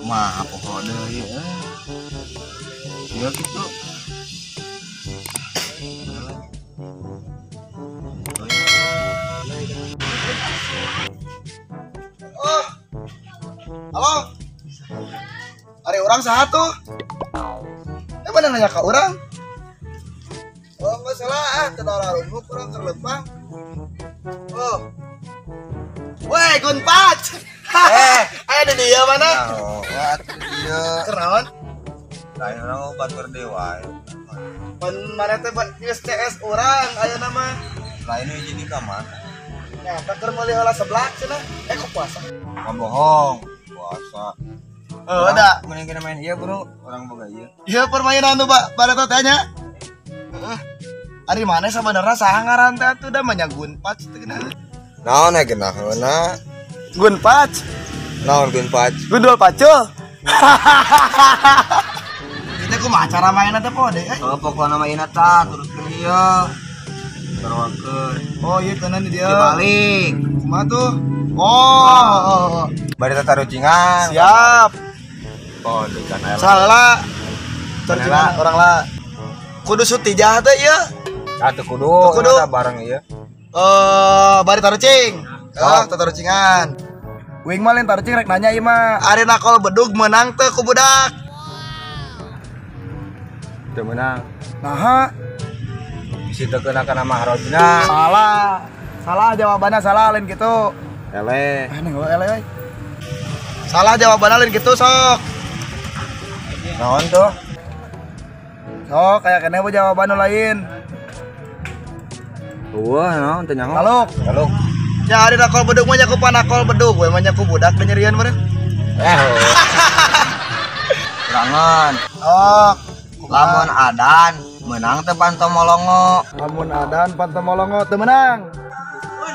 mah pokok deui ya gitu. Oh, halo. Ada orang satu. Mana nanya ke orang? Oh nggak salah, tedara rumah kurang terlepang. Oh, weh Gunpat. Ada dia mana? Oh, dia Kenaon? lain orang batur dewa. Pan mana teh geus CS orang aya nama. Lain jadi kamar. Nah, taker meuli heula seblak cenah. Kok puasa? Bohong, puasa. Oh, ada. Mending kita main iya, Bro. Orang boga iya. Iya permainan tuh, Pak. Pada tanya. Ari mana sebenarnya saha ngaran teh atuh da manya Gunpat teh kenal. Naon ya genaheuna? Gunpat. Naon Gunpat? Gundul pacul. Kita kumaha cara mainna teh pode? Oh, pokokna main eta teruskeun ieu. Terwakeun. Oh, iya tenan di dia. Dibalik. Kumaha tuh? Oh. Bari tata rucingan. Siap. Oh, dekan air. Salah. Terjemahan orang lah. Kudu sutijah teh ieu. Atuh kudu. Kudu. Eta bareng ieu. Bari tarucing. Tarucingan. Wing mah lain tarucing rek nanya ieu mah. Ari nakol bedug menang teh ku budak. Teu menang. Naha? Bisi teu keuna kana mahrojna. Salah. Salah jawabannya salah lain gitu. Ele. Aneh gua ele euy. Salah jawabannya lain gitu sok. Naon tuh? Sok kayak keneh we jawaban lain. Wah, naon teh nyaho? Taluk. Taluk. Ya ari nakol bedug mah nya ku panakol bedug we mah nya ku budak teh nyerian meureun. Kurangan. Sok. Lamun adan menang teh pantomolongo. Lamun adan pantomolongo teu menang.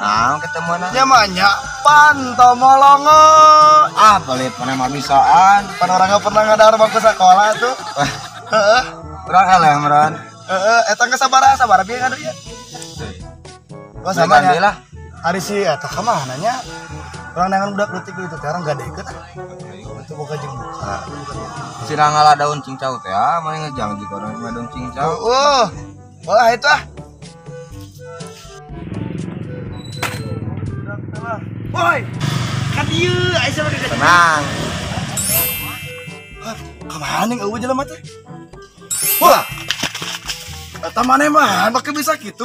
Nah, ketemu na. Nya mah nya pantomolongo. Ah, pelit mana mah bisaan. Pan orang pernah ngadar bangku sekolah tuh. Heeh. Kurang eleh meureun. Eta geus sabar bieu ngadu ieu. Oh sama Ganti nya. lah. Hari si eta ka mana nya? Urang nangan budak leutik itu teh urang gadekeun. Itu boga jeung buka. Sina ngalah daun cincau teh ah, mana ngejang juga orang cuma daun cincau. Wah itu ah. Woi. Ka dieu aya sama dekat. Tenang. Ka mana ning eueuh jelema teh? Wah. Eta maneh mah make bisa kitu.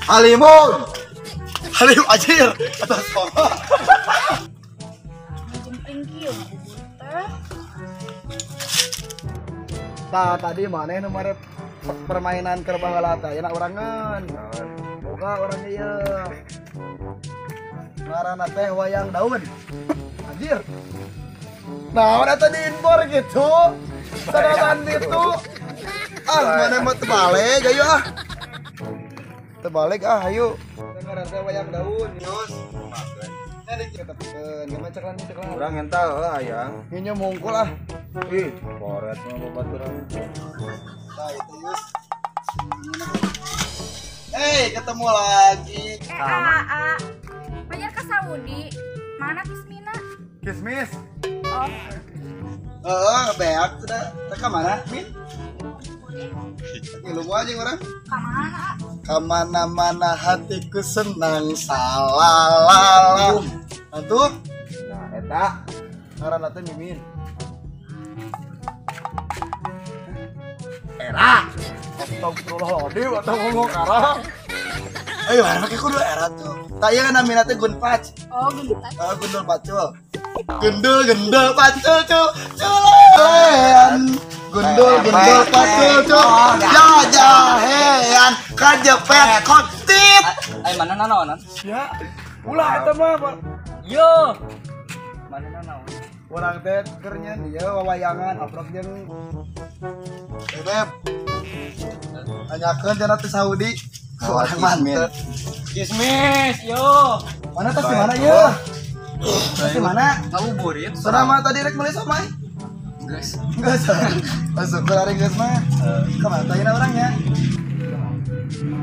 Halimun. Halim ajir atas sama. Jemping kieu bubur teh. Tadi maneh nu mare permainan keur baheula teh aya urangan. Boga orangnya ieu. Ngaranna teh wayang daun. Anjir. Naon eta di inbor gitu? Sedotan itu. Ah, mana mah terbalik ayo ah. Terbalik ah, ayo. Ngaranna teh wayang daun, Yus. Nih dicetepkeun, gimana ceklan nih ceklan. Urang enta heuh aya. Ieu mungkul ah. Ih, koret mah babaturan. Nah, itu Yus. Ketemu lagi. Banyak ke Saudi. Mana Kismina? Kismis. Oh, Beak sudah. Ke mana? Min? Ini lu aja orang. kemana? Kemana-mana hatiku senang salalala. Atuh. Nah, eta Ngaranna teh Mimin. Era. Astagfirullahaladzim, atau ngomong era. Ayo, pakai kudu era tuh. Tak iya kan namanya teh Gunpat. Oh, gundukan. Gundul pacul. Gundul pacul culan. Gundul pacul cul. Jajahean kajepet kotit. Ay mana nanaonan? Ya. Ulah eta mah. Yo. Mana nanaon? Urang teh keur nyeun ieu wawayangan abrok jeung Beb. Tanyakeun cenah teh Saudi. Orang mantep. Kismis, yo. Mana tas di mana ieu? Tas di mana? Ngabuburit. Sana mah tadi rek meuli somai. Guys. Enggak sah. Masuk ke lari geus mah. Kemana tanya orangnya?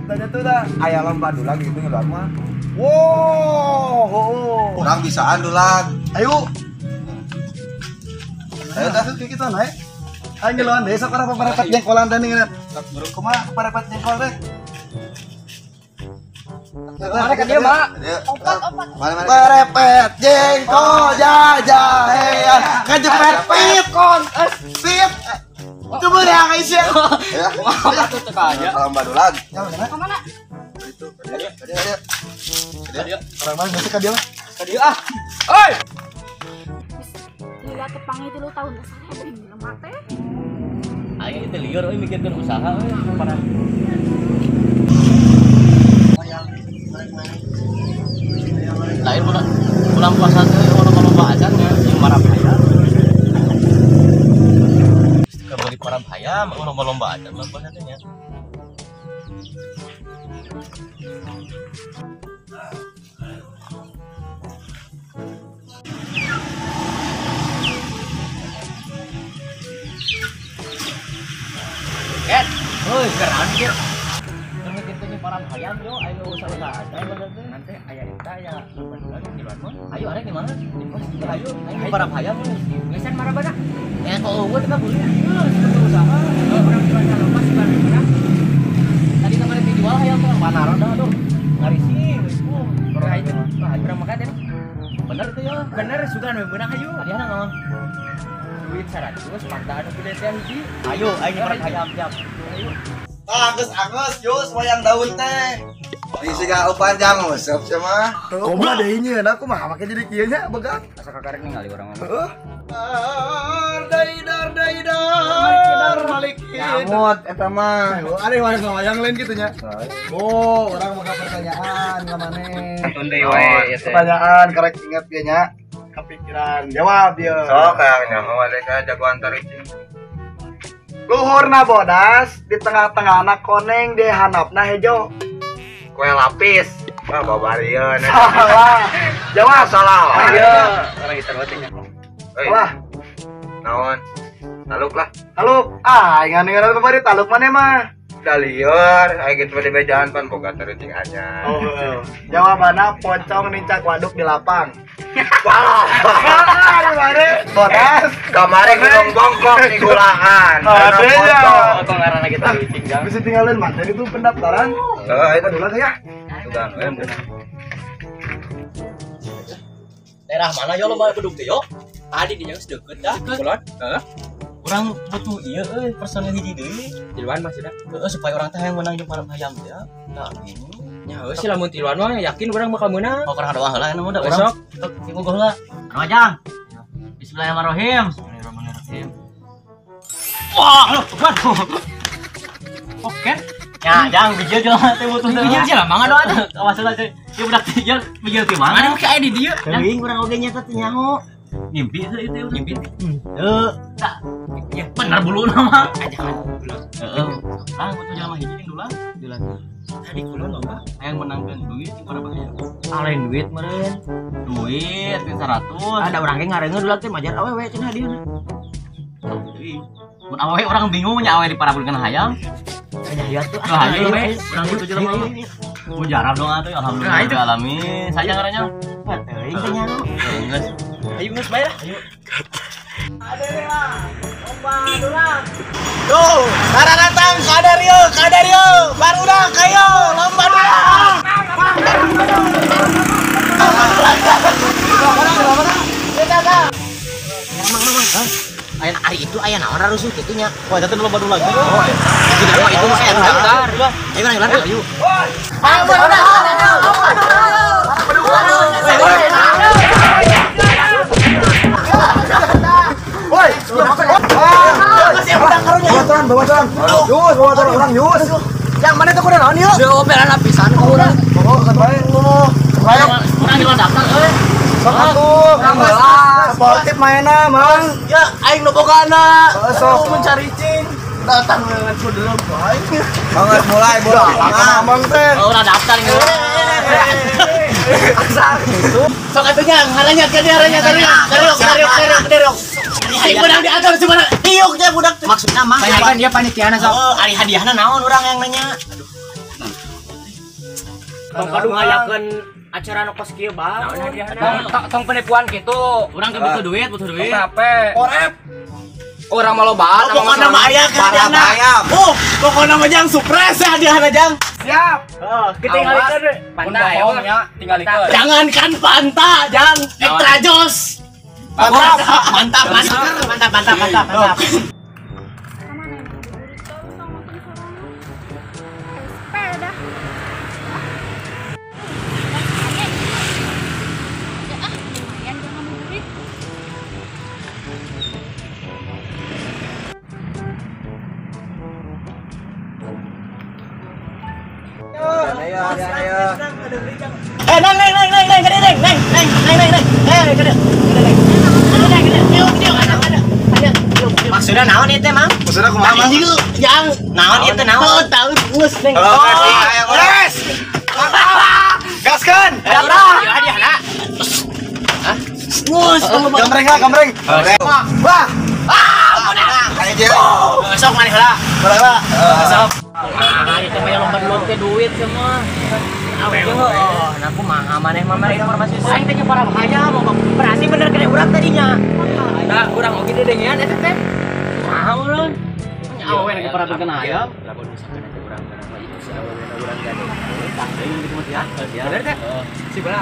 Tanya tuh dah. aya lomba dulag gitu ngeluar mah. Wow. Urang bisaan dulag. Ayo. Ayo dah kita naik. Ayo ngeluan deh, sok para paparepet jengkolan tadi kan. Sok buruk kumaha paparepet jengkol teh. Mana kan dia, Mak? Opat. Parepet jengkol jajahean ngejepet pit kon pit. Coba deh guys ya. Wah, tuh teka aja. Lambat lagi. Kemana? Itu. Dia. Orang mana masih dia mah? Dia ah. Oi. Lihat tepangi itu lu tahun dasar ada yang bilang mate. Ayo itu liur euy mikirkeun usaha euy parah. Lain bulan puasa teh orang lomba acan ya yang marah bahaya. Kembali para bahaya mau lomba acan bulan puasa teh nya. Ket, oi keren kieu. Demi kitu para hayam yo ayo usaha aja nanti aya eta aya beneran di luar mah. Ayo arek di mana? Di pos ayo ayo para hayam gesan marabana. Ya kok eueuh teh boleh. Usaha orang jual lepas barang. Tadi kemarin dijual hayam teh panaron dah aduh. Ngarisi geus ku. Orang itu berapa makan teh? Bener tuh ya. Bener sugan we meunang ayo. Adiana naon? Duit 100 pada anu gede teh hiji. Ayo ayo para hayam jam. Ayo. Angus, Jus, wayang daun teh. Di siga panjang usap sama. Kumaha deui nyeun aku mah make jadi kieu nya begang. Asa kakarek ningali urang ngomong. Heeh. Daidar malikin. Nyamot eta mah. Ada wayang lain gitu nya. Oh, orang maka pertanyaan ka maneh. Tunde wae eta. Pertanyaan karek inget dia nya. Kepikiran jawab dia. Sok kayaknya awalnya ka jagoan taricing. Luhurna bodas di tengah-tengah anak koneng di handapna hejo. Kue lapis. Wah, babarieun. Salah. Jawab Salah. Ayo, orang itu teh. Salah. Naon? Taluk lah. Taluk. Ingan-ingan kemarin taluk mana mah? Dalieur, aya gitu di bejaan pan boga taricing anyar. Oh. Jawabannya pocong nincak waduk di lapang. Wah. Di mana? Bodas. Kemarin gunung bongkok di gulaan. Ada ya. Apa ngaranna kita cinggang? Bisa tinggalin mantan itu pendaftaran. Itu Dulu ya. sudah Daerah mana yo lo bedug teh yo? Tadi di geus deukeut dah. Kulon. Heeh. Urang butuh ieu euy personil hiji deui. Tiluan maksudna. Heeh supaya urang teh yang menang jeung para hayam teh. Nah, ini. Nya euy si lamun tiluan mah yakin urang bakal menang. Oh, karang doa heula anu mah da urang. Besok tinggal heula. Anu ajang. Bismillahirrahmanirrahim. Bismillahirrahmanirrahim. Wah, waduh. Oke. Ya, jangan bijil jalan teh butuh bijil jalan mangga doa teh. Awas heula teh. Ieu budak bijil di mana? Ada kayak di dieu. Teuing urang oge nya teh nyaho. Ngimpi itu ngimpi. Tak. Ya bener bulu nama. Aja kan. Heeh. Butuh jalan hiji jeung dulang. Dulang. Tadi kulon lomba yang menangkan duit di para bahaya. Lain duit meureun. Duit 100. Ada urang ge ngareungeun dulang teh majar awewe cenah dieu. Mun awewe orang bingung nya awewe di para bulungan hayam. Nya lihat tuh. Ayo we, urang kitu jelema. Mujarab doa tuh alhamdulillah alamin. Saja ngarannya. Teuing teh nya. Geus. Ayo geus bae lah. Ayo. Ada mah. Lomba dulang. Tuh, para datang Kadario, barudak kayo, lomba dulang. Ayan hari itu aya naon rusuh kitu nya. Wah, datang lomba dulang. Oh, itu mah aya daftar. Ayo urang ayo. Woi, bawatan. Yus, bawatan orang Yus. Yang mana tuh kuda naon yuk? Diobelan lapisan ka urang. Oh, kan bae ngomong. Kayak Urang di daftar euy. sok atuh. Sportif mainna, Mang. Ya aing nu bogana. Sok mencari cing. Datang dengan kudelem bae. Banget mulai bola. Mang teh. Urang daftar geus. Sok atunya ngarannya ke dia Kariok. Si budak diatur sebenarnya. Iuk teh budak teh. Maksudna mah Kan dia panitiana sok. Oh, ari hadiahna naon urang yang nanya. Bang Padu ngayakeun acara nu kos kieu bang. Tong penipuan gitu. Urang butuh duit. Kenapa? Korep. Orang mau lobaan Pokoknya mah aya ke hadiahna. Pokoknya mah jang surprise hadiahna jang. Siap. Kita tinggalikeun we. Panda ya, tinggalikeun. Jangankan panta jang, ekstra jos. Mantap. Kemana ini? Sepeda. Lumayan jangan murid. Ayo. Maksudnya naon ieu teh, Mang? Maksudnya kumaha, Mang? Yang naon ieu teh naon? Tahu geus neng. Ayo, Kores. Gaskan. Hadiahna. Gus, Gambreng. Wah. Ayo, Jir. sok maneh heula. Berapa? Sok. Itu mah lomba teh duit semua. Aku mah maneh informasi saing teh para bahaya mau berarti bener kena urang tadinya. Nah, urang oge dedengean eta teh. Saha urang? Awe lagi para terkena ayam. Lamun misalkan ada urang kana itu si awewe urang gade. Tah deui gitu mah ya. Bener teh. Si bala.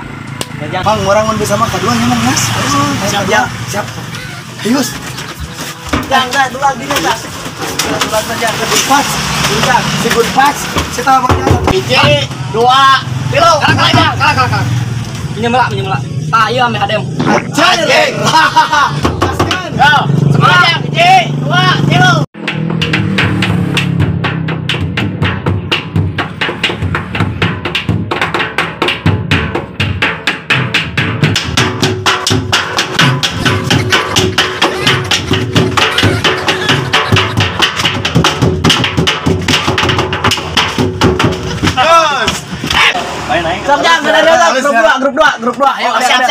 Bang, orang mun bisa mah kadua nya, Mang, Mas. Siap. Ayus. Jangan dulu lagi nih, Kak. Duluan saja ke good patch. Udah, si good patch. Saya tahu baknya. Biji, 2, 3, kalah. Menyemela. Tah ieu ame hadem. Anjing. Gaskan. Yo, semuanya, biji, 2, 3. Grup 2. Ayo, siap.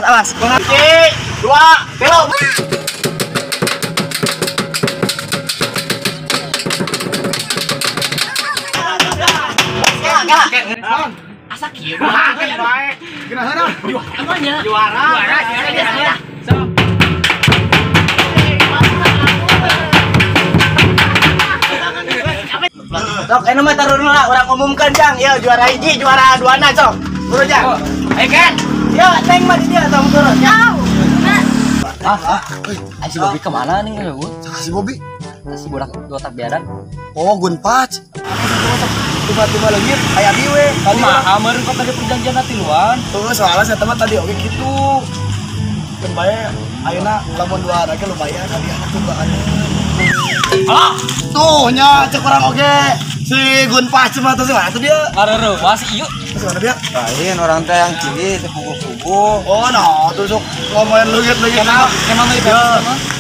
Awas. 1, 2, 3. Asa kieu bae. Gimana? Juara. Sok, ini mah taruh dulu lah, orang umumkan Jang. Ya, juara hiji, juara 2 na, sok. Turun Jang. Ayo Ken. Ya, teng mah di dia, tong turun. Ya. Si Bobi kemana nih lu? Si Bobby. Si bodak otak beadan. Oh, gun patch. Tiba-tiba lagi aya biwe. Kumaha meureun kok tadi perjanjian nanti luan. Tuh, soalnya saya teman tadi oke gitu. Kan bae ayeuna lamun 2 lagi lumayan hadiahna tuh bae. Tuh nya cek orang oke. Si gun patch mah tuh mana tuh dia? Areureua si ieu. Terus mana dia? Lain orang teh yang cili teh kuku-kuku. Oh, nah, tuh sok ngomongin leungit-leungit. Emang itu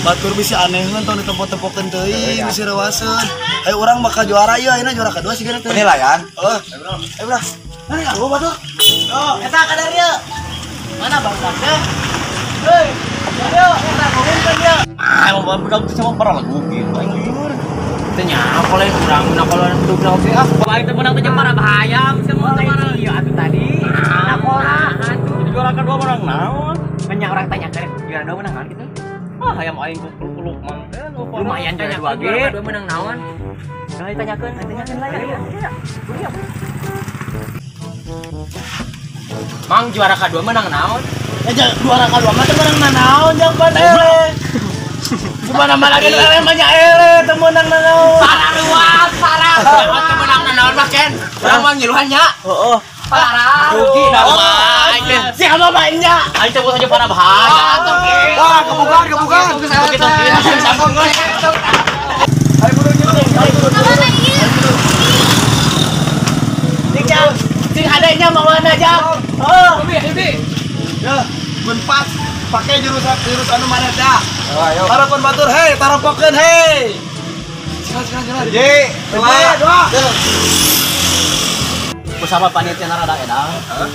Batur bisa aneh kan tong ditempok-tempokeun teuing bisa rewaseun. Ayo urang bakal juara ieu ayeuna juara kedua sih teh. Penilaian. Ayo bro. Mana ya gua batur? Oh, eta kadar dia. Mana Bang Sakeh? Hei, ayo, eta ngomongkan dia. emang budak teh sama para lagu gitu. Aing liur. Teu nya kalau urang kalau duduk sih Baik teh menang teh para bahaya semua teman. iya atuh tadi. Nah, Jadi juara kedua menang naon? banyak orang tanya kan juara 2 menang kan gitu. Ah, hayam aing kuluk-kuluk mah. Lumayan juara 2 ge. Juara 2 menang naon? Nah, ditanyakeun lah ya. Mang juara kedua menang naon? Juara kedua mah teu menang nanaon jang pan ele. Cuma nama lagi ele banyak ele teu menang nanaon. Parah. Teu menang nanaon mah Ken. Urang mah ngiluhannya. Heeh. Parah. Rugi nama aing. Siapa banyak? Aing teh saja para bahaya. Wah, kebukaan. Ayo buru Sing adanya mau mana Jang? Oh. ya, gun patch pakai jurus anu mana dah. Ayo. Harapan batur, hei, tarampokeun hei. Silakan. Ji, 2. Bersama panitia narada edang.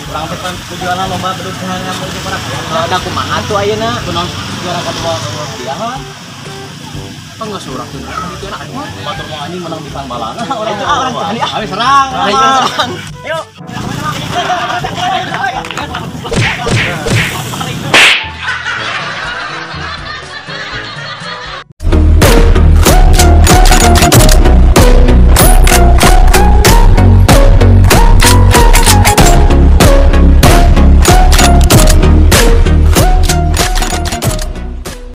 Urang teh tujuanna lomba bedug dengan baju para bahaya. Da kumaha tuh ayeuna? Kunaon juara kedua dia kan? Enggak surang tuh. Itu anak mah batur mau anjing menang di Pangbalana. Orang tadi serang. Ayo. Aduh.